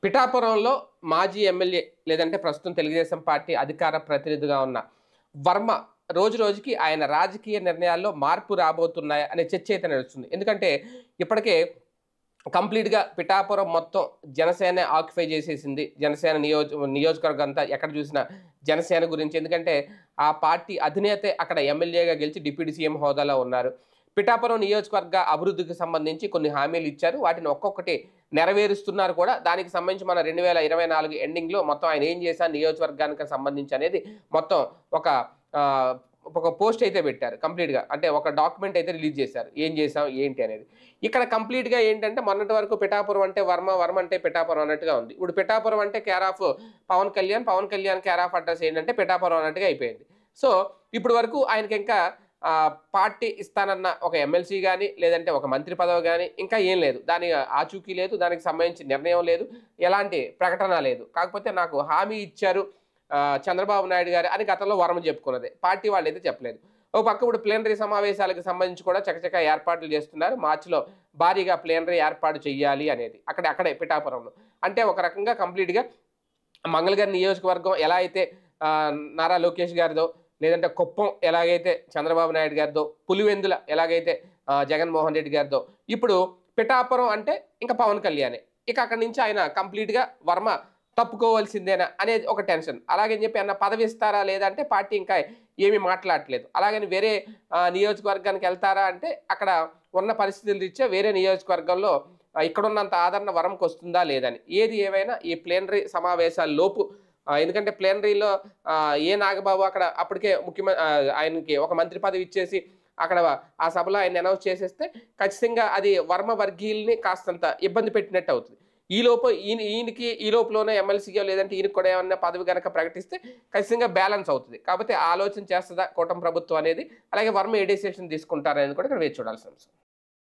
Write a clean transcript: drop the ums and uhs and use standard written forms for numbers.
పిఠాపురంలో మాజీ ఎమ్మెల్యే లేదంటే ప్రస్తుతం తెలుగుదేశం పార్టీ అధికార ప్రతినిధిగా ఉన్న వర్మ రోజు రోజుకి ఆయన రాజకీయ నిర్ణయాల్లో మార్పు రాబోతున్నాయి అనే చర్చ అయితే నడుస్తుంది. ఎందుకంటే ఇప్పటికే కంప్లీట్‌గా పిఠాపురం మొత్తం జనసేన ఆక్యుపై చేసేసింది. జనసేన నియోజకవర్గం అంతా ఎక్కడ చూసినా జనసేన గురించి. ఎందుకంటే ఆ పార్టీ అధినేతే అక్కడ ఎమ్మెల్యేగా గెలిచి డిప్యూటీ సీఎం హోదాలో ఉన్నారు. పిఠాపురం నియోజకవర్గ అభివృద్ధికి సంబంధించి కొన్ని హామీలు ఇచ్చారు. వాటిని ఒక్కొక్కటి నెరవేరుస్తున్నారు కూడా. దానికి సంబంధించి మన 2024 ఎండింగ్‌లో మొత్తం ఆయన ఏం చేశారు నియోజకవర్గానికి సంబంధించి అనేది మొత్తం ఒక ఆహ్, ఒక పోస్ట్ అయితే పెట్టారు కంప్లీట్‌గా. అంటే ఒక డాక్యుమెంట్ అయితే రిలీజ్ చేశారు. ఏం చేశాం, ఏంటి అనేది. ఇక్కడ కంప్లీట్‌గా ఏంటంటే మొన్నటి వరకు పిఠాపురం అంటే వర్మ, వర్మ అంటే పిఠాపురం అన్నట్టుగా ఉంది. ఇప్పుడు పిఠాపురం అంటే care of Pawan Kalyan, Pawan Kalyan care of address ఏంటంటే పిఠాపురం అన్నట్టుగా అయిపోయింది. సో, ఇప్పటి వరకు ఆయనకి ఇంకా పార్టీ ఇస్తానన్న ఒక ఎమ్మెల్సీ గాని, లేదంటే ఒక మంత్రి పదవి గాని ఇంకా ఏం లేదు. దాని ఆచూకీ లేదు. దానికి సంబంధించి నిర్ణయం లేదు. ఎలాంటి ప్రకటన లేదు. కాకపోతే నాకు హామీ ఇచ్చారు చంద్రబాబు నాయుడు గారు అని గతంలో వర్మ చెప్పుకున్నదే. పార్టీ వాళ్ళైతే చెప్పలేదు. ఓ పక్క ఇప్పుడు ప్లీనరీ సమావేశాలకు సంబంధించి కూడా చకచకా ఏర్పాట్లు చేస్తున్నారు. మార్చిలో భారీగా ప్లీనరీ ఏర్పాటు చేయాలి అనేది. అక్కడే పిఠాపురంలో. అంటే ఒక రకంగా కంప్లీట్‌గా మంగళగిరి నియోజకవర్గం ఎలా అయితే నారా లోకేష్ గారిదో, లేదంటే కుప్పం ఎలాగైతే చంద్రబాబు నాయుడు గారిదో, పులివెందుల ఎలాగైతే జగన్మోహన్ రెడ్డి గారిదో, ఇప్పుడు పిఠాపురం అంటే ఇంక పవన్ కళ్యాణే. ఇక అక్కడి నుంచి ఆయన కంప్లీట్‌గా వర్మ తప్పుకోవాల్సిందేనా అనేది ఒక టెన్షన్. అలాగని చెప్పి ఏమన్నా పదవి ఇస్తారా లేదా అంటే పార్టీ ఇంకా ఏమీ మాట్లాడట్లేదు. అలాగని వేరే నియోజకవర్గానికి వెళ్తారా అంటే అక్కడ ఉన్న పరిస్థితుల రీత్యా వేరే నియోజకవర్గంలో ఇక్కడున్నంత ఆదరణ వరంకొస్తుందా లేదని. ఏది ఏమైనా ఈ ప్లీనరీ సమావేశాల్లోపు ఎందుకంటే ప్లీనరీలో నాగబాబు అక్కడ అప్పటికే ఆయనకి ఒక మంత్రి పదవి ఇచ్చేసి అక్కడ ఆ సభలో ఆయన అనౌన్స్ చేసేస్తే ఖచ్చితంగా అది వర్మ వర్గీయుల్ని కాస్తంత ఇబ్బంది పెట్టినట్టు అవుతుంది. ఈలోపు ఈయనకి ఈ లోపులోనే ఎమ్మెల్సీయో లేదంటే ఈయనకి కూడా ఏమన్నా పదవి గనక ప్రకటిస్తే ఖచ్చితంగా బ్యాలెన్స్ అవుతుంది. కాకపోతే ఆలోచన చేస్తదా కూటమి ప్రభుత్వం అనేది, అలాగే వర్మ ఏ డెసిషన్ తీసుకుంటారనేది కూడా ఇక్కడ వేచి చూడాల్సిన అంశం.